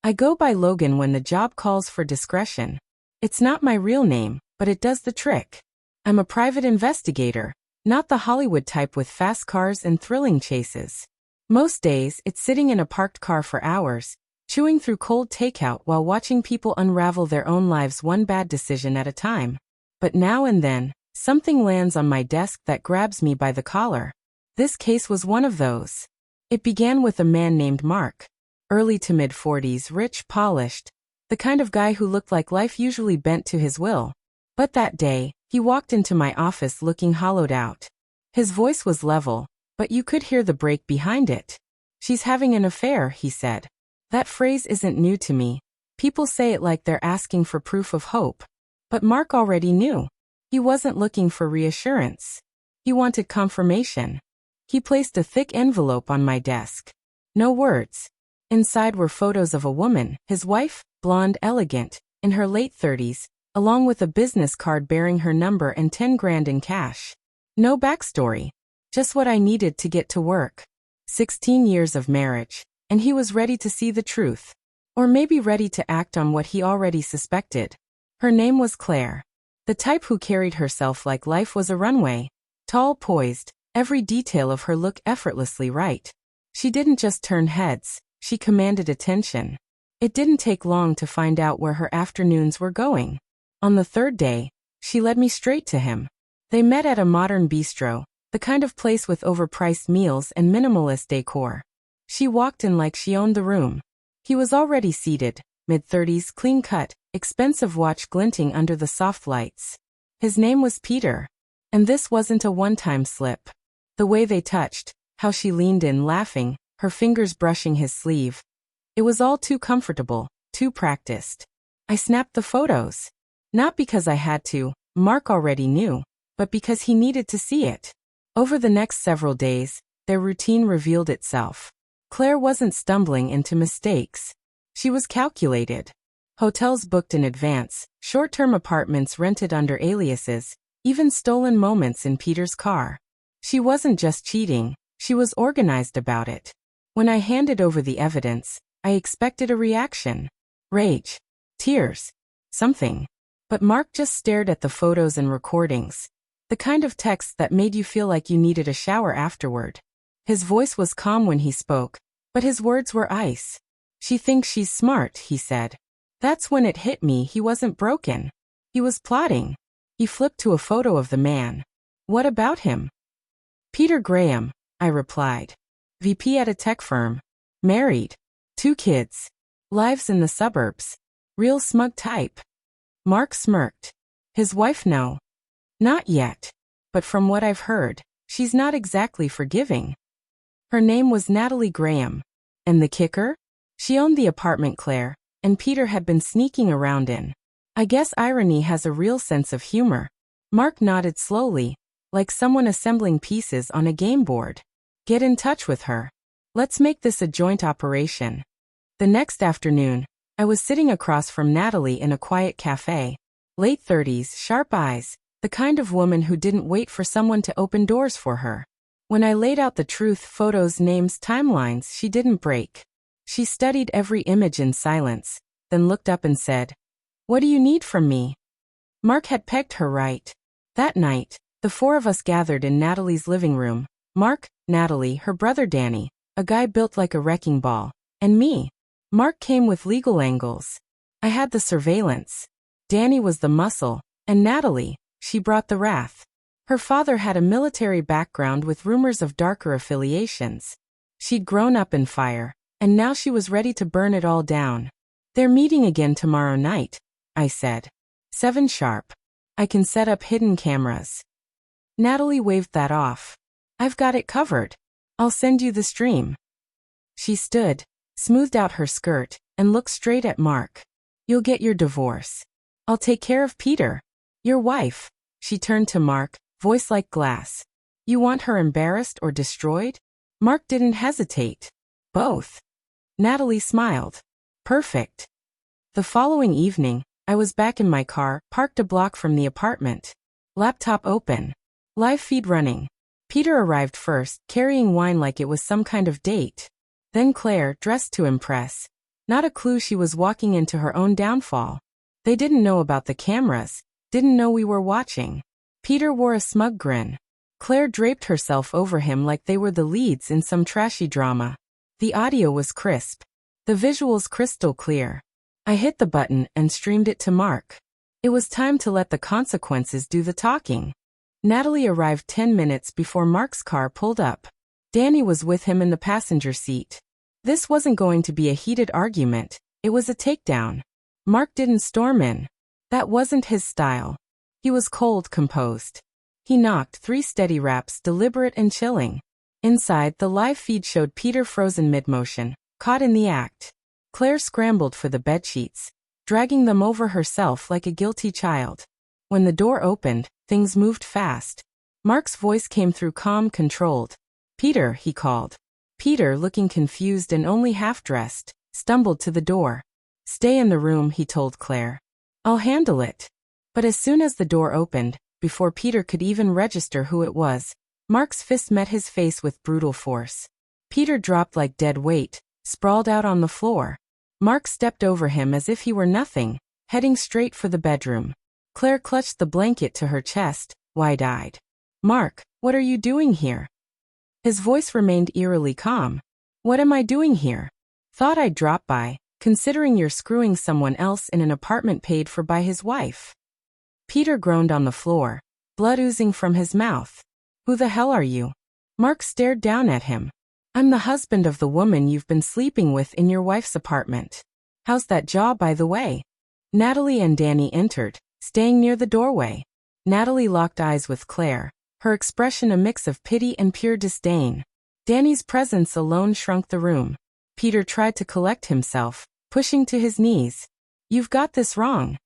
I go by Logan when the job calls for discretion. It's not my real name, but it does the trick. I'm a private investigator, not the Hollywood type with fast cars and thrilling chases. Most days, it's sitting in a parked car for hours, chewing through cold takeout while watching people unravel their own lives one bad decision at a time. But now and then, something lands on my desk that grabs me by the collar. This case was one of those. It began with a man named Mark. Early to mid-40s, rich, polished, the kind of guy who looked like life usually bent to his will. But that day, he walked into my office looking hollowed out. His voice was level, but you could hear the break behind it. "She's having an affair," he said. That phrase isn't new to me. People say it like they're asking for proof of hope. But Mark already knew. He wasn't looking for reassurance. He wanted confirmation. He placed a thick envelope on my desk. No words. Inside were photos of a woman, his wife, blonde, elegant, in her late 30s, along with a business card bearing her number and 10 grand in cash. No backstory. Just what I needed to get to work. 16 years of marriage, and he was ready to see the truth. Or maybe ready to act on what he already suspected. Her name was Claire. The type who carried herself like life was a runway. Tall, poised, every detail of her look effortlessly right. She didn't just turn heads. She commanded attention. It didn't take long to find out where her afternoons were going. On the third day, she led me straight to him. They met at a modern bistro, the kind of place with overpriced meals and minimalist decor. She walked in like she owned the room. He was already seated, mid-30s, clean-cut, expensive watch glinting under the soft lights. His name was Peter. And this wasn't a one-time slip. The way they touched, how she leaned in laughing, her fingers brushing his sleeve. It was all too comfortable, too practiced. I snapped the photos. Not because I had to, Mark already knew, but because he needed to see it. Over the next several days, their routine revealed itself. Claire wasn't stumbling into mistakes. She was calculated. Hotels booked in advance, short-term apartments rented under aliases, even stolen moments in Peter's car. She wasn't just cheating, she was organized about it. When I handed over the evidence, I expected a reaction. Rage. Tears. Something. But Mark just stared at the photos and recordings. The kind of text that made you feel like you needed a shower afterward. His voice was calm when he spoke, but his words were ice. "She thinks she's smart," he said. That's when it hit me he wasn't broken. He was plotting. He flipped to a photo of the man. "What about him?" "Peter Graham," I replied. VP at a tech firm. Married. 2 kids. Lives in the suburbs. Real smug type. Mark smirked. "His wife, no." "Not yet. But from what I've heard, she's not exactly forgiving." Her name was Natalie Graham. And the kicker? She owned the apartment Claire, and Peter had been sneaking around in. I guess irony has a real sense of humor. Mark nodded slowly, like someone assembling pieces on a game board. "Get in touch with her. Let's make this a joint operation." The next afternoon, I was sitting across from Natalie in a quiet cafe. Late 30s, sharp eyes, the kind of woman who didn't wait for someone to open doors for her. When I laid out the truth, photos, names, timelines, she didn't break. She studied every image in silence, then looked up and said, "What do you need from me?" Mark had pegged her right. That night, the 4 of us gathered in Natalie's living room. Mark, Natalie, her brother Danny, a guy built like a wrecking ball, and me. Mark came with legal angles. I had the surveillance. Danny was the muscle, and Natalie, she brought the wrath. Her father had a military background with rumors of darker affiliations. She'd grown up in fire, and now she was ready to burn it all down. "They're meeting again tomorrow night," I said. 7 sharp. I can set up hidden cameras. Natalie waved that off. "I've got it covered. I'll send you the stream." She stood, smoothed out her skirt, and looked straight at Mark. "You'll get your divorce. I'll take care of Peter. Your wife." She turned to Mark, voice like glass. "You want her embarrassed or destroyed?" Mark didn't hesitate. "Both." Natalie smiled. "Perfect." The following evening, I was back in my car, parked a block from the apartment. Laptop open. Live feed running. Peter arrived first, carrying wine like it was some kind of date. Then Claire, dressed to impress. Not a clue she was walking into her own downfall. They didn't know about the cameras, didn't know we were watching. Peter wore a smug grin. Claire draped herself over him like they were the leads in some trashy drama. The audio was crisp. The visuals crystal clear. I hit the button and streamed it to Mark. It was time to let the consequences do the talking. Natalie arrived 10 minutes before Mark's car pulled up. Danny was with him in the passenger seat. This wasn't going to be a heated argument, it was a takedown. Mark didn't storm in. That wasn't his style. He was cold, composed. He knocked 3 steady raps, deliberate and chilling. Inside, the live feed showed Peter frozen mid-motion, caught in the act. Claire scrambled for the bedsheets, dragging them over herself like a guilty child. When the door opened, things moved fast. Mark's voice came through calm, controlled. "Peter," he called. Peter, looking confused and only half-dressed, stumbled to the door. "Stay in the room," he told Claire. "I'll handle it." But as soon as the door opened, before Peter could even register who it was, Mark's fist met his face with brutal force. Peter dropped like dead weight, sprawled out on the floor. Mark stepped over him as if he were nothing, heading straight for the bedroom. Claire clutched the blanket to her chest, wide-eyed. "Mark, what are you doing here?" His voice remained eerily calm. "What am I doing here? Thought I'd drop by, considering you're screwing someone else in an apartment paid for by his wife." Peter groaned on the floor, blood oozing from his mouth. "Who the hell are you?" Mark stared down at him. "I'm the husband of the woman you've been sleeping with in your wife's apartment. How's that jaw, by the way?" Natalie and Danny entered, staying near the doorway. Natalie locked eyes with Claire, her expression a mix of pity and pure disdain. Danny's presence alone shrunk the room. Peter tried to collect himself, pushing to his knees. "You've got this wrong."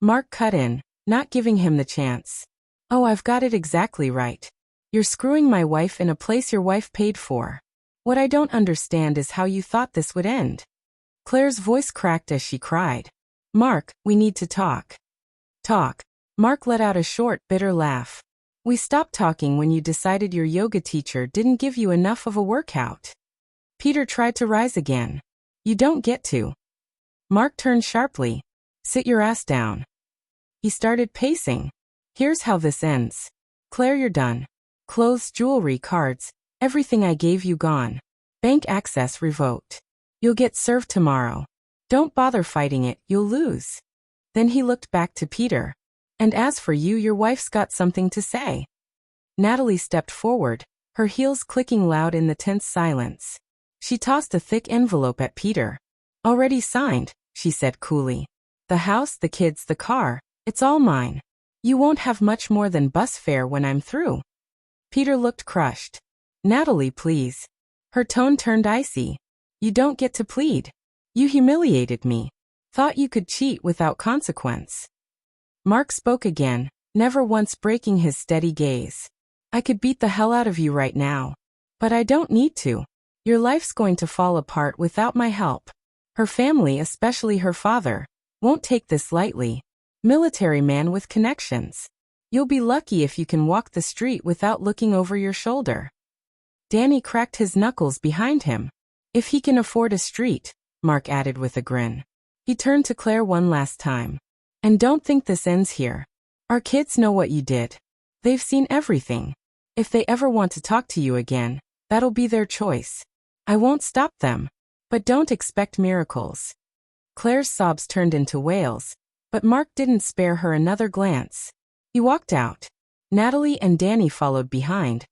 Mark cut in, not giving him the chance. "Oh, I've got it exactly right. You're screwing my wife in a place your wife paid for. What I don't understand is how you thought this would end." Claire's voice cracked as she cried. "Mark, we need to talk." "Talk?" Mark let out a short, bitter laugh. "We stopped talking when you decided your yoga teacher didn't give you enough of a workout." Peter tried to rise again. "You don't get to." Mark turned sharply. "Sit your ass down." He started pacing. "Here's how this ends. Claire, you're done. Clothes, jewelry, cards, everything I gave you gone. Bank access revoked. You'll get served tomorrow. Don't bother fighting it, you'll lose." Then he looked back to Peter. "And as for you, your wife's got something to say." Natalie stepped forward, her heels clicking loud in the tense silence. She tossed a thick envelope at Peter. "Already signed," she said coolly. "The house, the kids, the car, it's all mine. You won't have much more than bus fare when I'm through." Peter looked crushed. "Natalie, please." Her tone turned icy. "You don't get to plead. You humiliated me. Thought you could cheat without consequence." Mark spoke again, never once breaking his steady gaze. "I could beat the hell out of you right now. But I don't need to. Your life's going to fall apart without my help. Her family, especially her father, won't take this lightly. Military man with connections. You'll be lucky if you can walk the street without looking over your shoulder." Danny cracked his knuckles behind him. "If he can afford a street," Mark added with a grin. He turned to Claire one last time. "And don't think this ends here. Our kids know what you did. They've seen everything. If they ever want to talk to you again, that'll be their choice. I won't stop them. But don't expect miracles." Claire's sobs turned into wails, but Mark didn't spare her another glance. He walked out. Natalie and Danny followed behind,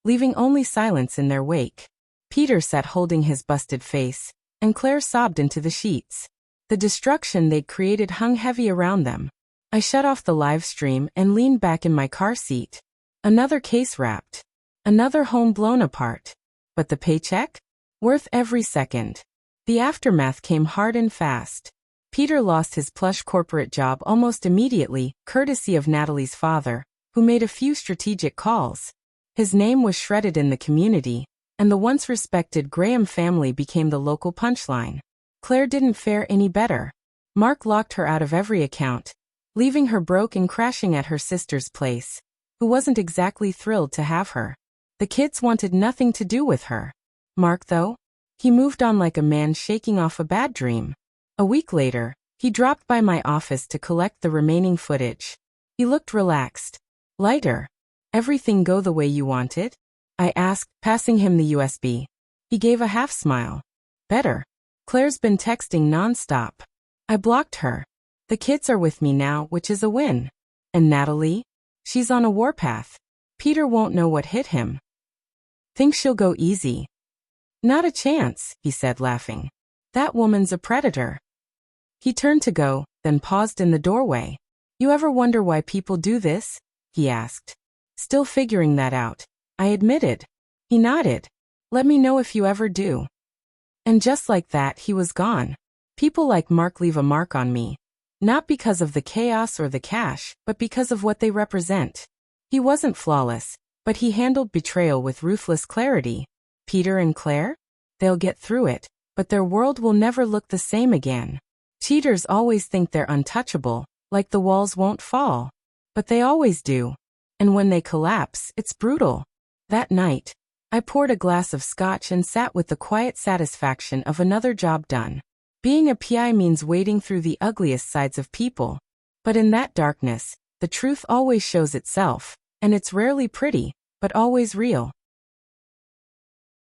leaving only silence in their wake. Peter sat holding his busted face, and Claire sobbed into the sheets. The destruction they'd created hung heavy around them. I shut off the live stream and leaned back in my car seat. Another case wrapped. Another home blown apart. But the paycheck? Worth every second. The aftermath came hard and fast. Peter lost his plush corporate job almost immediately, courtesy of Natalie's father, who made a few strategic calls. His name was shredded in the community, and the once respected Graham family became the local punchline. Claire didn't fare any better. Mark locked her out of every account, leaving her broke and crashing at her sister's place, who wasn't exactly thrilled to have her. The kids wanted nothing to do with her. Mark, though? He moved on like a man shaking off a bad dream. A week later, he dropped by my office to collect the remaining footage. He looked relaxed. Lighter. Everything go the way you wanted? I asked, passing him the USB. He gave a half smile. Better. Claire's been texting nonstop. I blocked her. The kids are with me now, which is a win. And Natalie? She's on a warpath. Peter won't know what hit him. Think she'll go easy? Not a chance, he said, laughing. That woman's a predator. He turned to go, then paused in the doorway. You ever wonder why people do this? He asked. Still figuring that out, I admitted. He nodded. Let me know if you ever do. And just like that, he was gone. People like Mark leave a mark on me. Not because of the chaos or the cash, but because of what they represent. He wasn't flawless, but he handled betrayal with ruthless clarity. Peter and Claire? They'll get through it, but their world will never look the same again. Cheaters always think they're untouchable, like the walls won't fall. But they always do. And when they collapse, it's brutal. That night, I poured a glass of scotch and sat with the quiet satisfaction of another job done. Being a PI means wading through the ugliest sides of people. But in that darkness, the truth always shows itself, and it's rarely pretty, but always real.